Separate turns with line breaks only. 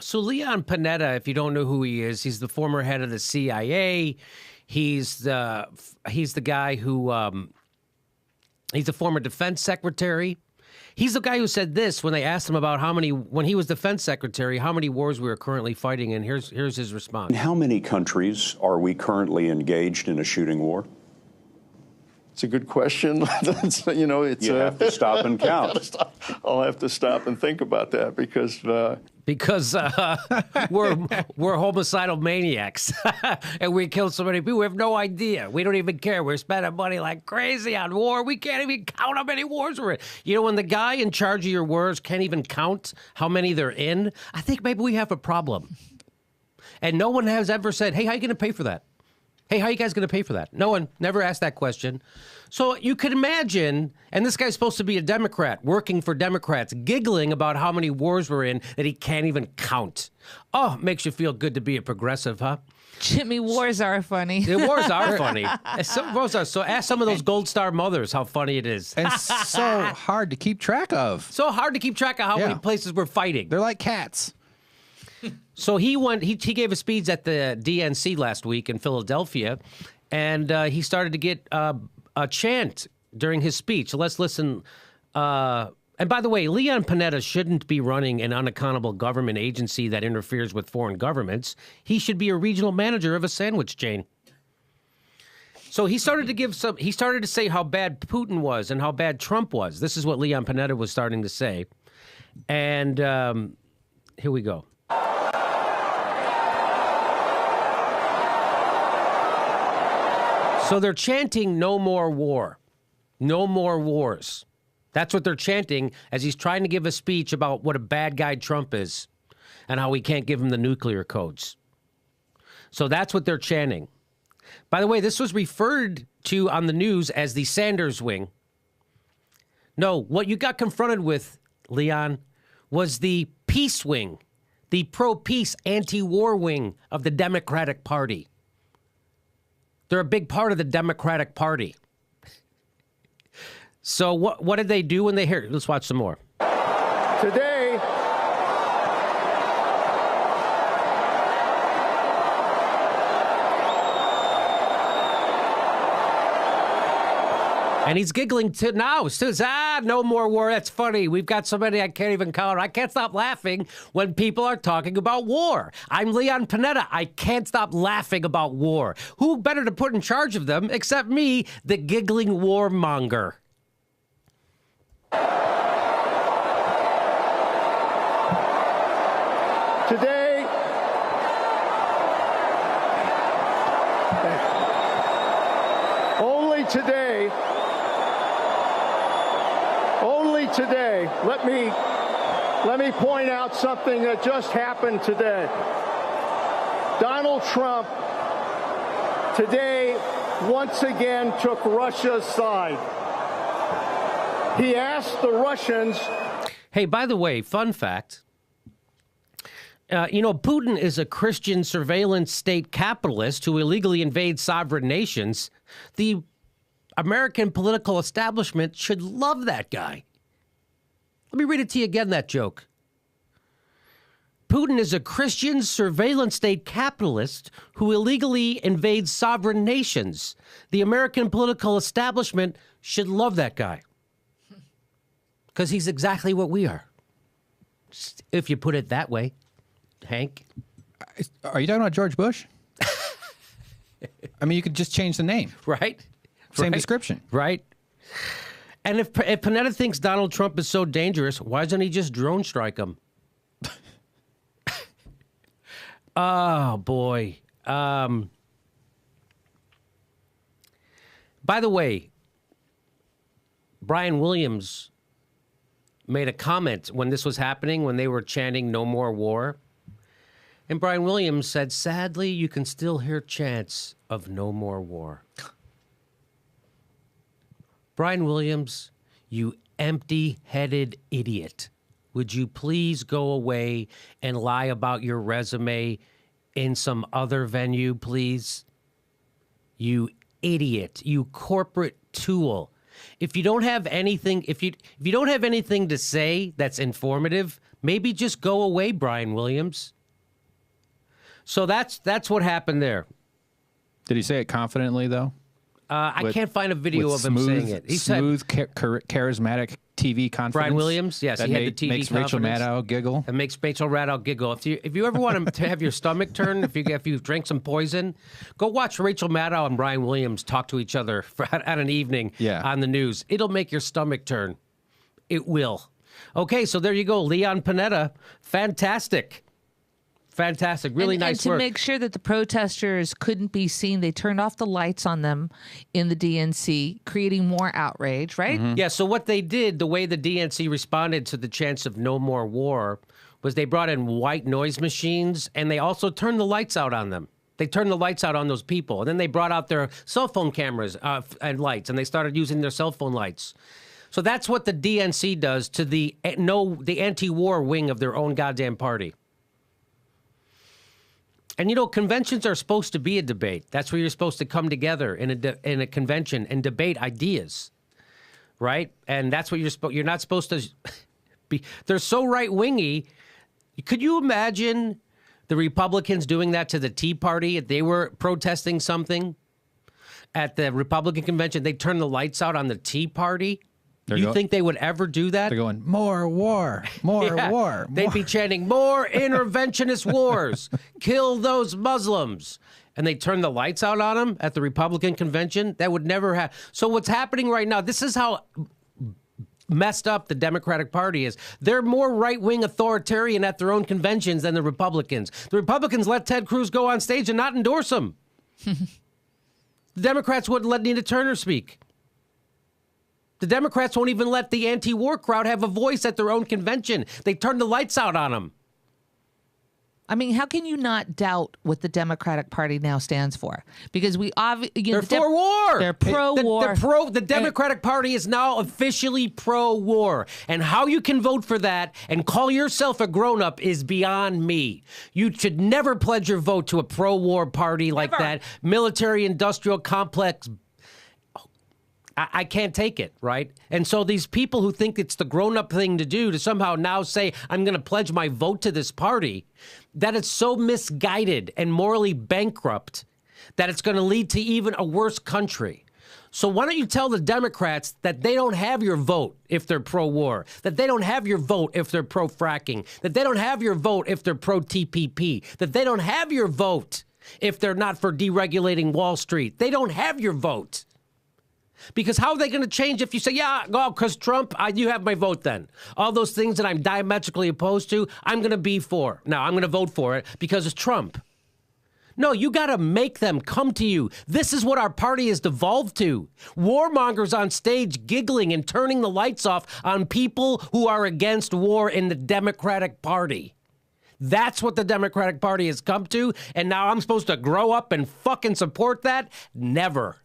So Leon Panetta, if you don't know who he is, he's the former head of the CIA. He's the guy who he's the former defense secretary. He's the guy who said this when they asked him about when he was defense secretary, how many wars we were currently fighting. And here's his response.
In how many countries are we currently engaged in a shooting war?
It's a good question. You know,
you have to stop and count.
I'll have to stop and think about that because
we're homicidal maniacs and we killed so many people. We have no idea. We don't even care. We're spending money like crazy on war. We can't even count how many wars we're in. You know, when the guy in charge of your wars can't even count how many they're in, I think maybe we have a problem. And no one has ever said, hey, how are you going to pay for that? Hey, how are you guys going to pay for that? No one never asked that question. So you could imagine, and this guy's supposed to be a Democrat, working for Democrats, giggling about how many wars we're in that he can't even count. Oh, makes you feel good to be a progressive, huh?
Jimmy, wars are funny.
The wars are funny. So ask some of those Gold Star mothers how funny it is.
And so hard to keep track of.
So hard to keep track of how many places we're fighting.
They're like cats.
So he gave a speech at the DNC last week in Philadelphia, and he started to get a chant during his speech. So let's listen. And by the way, Leon Panetta shouldn't be running an unaccountable government agency that interferes with foreign governments. He should be a regional manager of a sandwich chain. So he started to say how bad Putin was and how bad Trump was. This is what Leon Panetta was starting to say. And here we go. So they're chanting no more war, no more wars. That's what they're chanting as he's trying to give a speech about what a bad guy Trump is and how we can't give him the nuclear codes. So that's what they're chanting. By the way, this was referred to on the news as the Sanders wing. No, what you got confronted with, Leon, was the peace wing, the pro-peace, anti-war wing of the Democratic Party. They're a big part of the Democratic Party. So what did they do when they heard? Let's watch some more.
today,
and he's giggling now. Says, no more war. That's funny. We've got so many I can't even count. I can't stop laughing when people are talking about war. I'm Leon Panetta. I can't stop laughing about war. Who better to put in charge of them except me, the giggling warmonger?
today, only today, let me point out something that just happened today. Donald Trump today once again took Russia's side. He asked the Russians.
Hey, by the way, fun fact. Putin is a Christian surveillance state capitalist who illegally invades sovereign nations. The American political establishment should love that guy. Let me read it to you again, that joke. Putin is a Christian surveillance state capitalist who illegally invades sovereign nations. The American political establishment should love that guy. Because he's exactly what we are. If you put it that way, Hank.
Are you talking about George Bush? I mean, you could just change the name.
Right?
Same description.
Right? And if Panetta thinks Donald Trump is so dangerous, why doesn't he just drone strike him? Oh, boy. By the way, Brian Williams made a comment when this was happening, when they were chanting no more war. And Brian Williams said, sadly, you can still hear chants of no more war. Brian Williams, you empty-headed idiot. Would you please go away and lie about your resume in some other venue, please? You idiot. You corporate tool. If you don't have anything, if you don't have anything to say that's informative, Maybe just go away, Brian Williams. So that's what happened there.
Did he say it confidently, though?
I can't find a video of him saying it. He
smooth, charismatic TV confidence.
Brian Williams, yes, he had the TV
makes
confidence.
Rachel Maddow giggle.
It makes Rachel Maddow giggle. If you ever want to have your stomach turn, if you drink some poison, go watch Rachel Maddow and Brian Williams talk to each other at an evening on the news. It'll make your stomach turn. It will. Okay, so there you go. Leon Panetta, fantastic. Fantastic. Really nice work.
And to make sure that the protesters couldn't be seen, they turned off the lights on them in the DNC, creating more outrage, right?
Mm-hmm.
Yeah, so what they did, the way the DNC responded to the chance of no more war, was they brought in white noise machines, and they also turned the lights out on them. They turned the lights out on those people, and then they brought out their cell phone cameras and lights, and they started using their cell phone lights. So that's what the DNC does to the anti-war wing of their own goddamn party. And, you know, conventions are supposed to be a debate. That's where you're supposed to come together in a convention and debate ideas, right? And that's what you're not supposed to be. They're so right-wingy. Could you imagine the Republicans doing that to the Tea Party if they were protesting something at the Republican convention? They'd turn the lights out on the Tea Party? You think they would ever do that?
They're going, more war, more war.
They'd be chanting, more interventionist wars, kill those Muslims. And they turn the lights out on them at the Republican convention? That would never happen. So what's happening right now, this is how messed up the Democratic Party is. They're more right-wing authoritarian at their own conventions than the Republicans. The Republicans let Ted Cruz go on stage and not endorse him. The Democrats wouldn't let Nina Turner speak. The Democrats won't even let the anti-war crowd have a voice at their own convention. They turn the lights out on them.
I mean, how can you not doubt what the Democratic Party now stands for? Because
they're for war.
They're pro-war.
The Democratic Party is now officially pro-war. And how you can vote for that and call yourself a grown-up is beyond me. You should never pledge your vote to a pro-war party like that. Military-industrial complex. I can't take it, right? And so these people who think it's the grown-up thing to do to somehow now say, I'm going to pledge my vote to this party, that it's so misguided and morally bankrupt that it's going to lead to even a worse country. So why don't you tell the Democrats that they don't have your vote if they're pro-war, that they don't have your vote if they're pro-fracking, that they don't have your vote if they're pro-TPP, that they don't have your vote if they're not for deregulating Wall Street. They don't have your vote. Because how are they going to change if you say, yeah, because Trump, you have my vote then. All those things that I'm diametrically opposed to, I'm going to be for. Now, I'm going to vote for it because it's Trump. No, you got to make them come to you. This is what our party has devolved to. Warmongers on stage giggling and turning the lights off on people who are against war in the Democratic Party. That's what the Democratic Party has come to, and now I'm supposed to grow up and fucking support that? Never.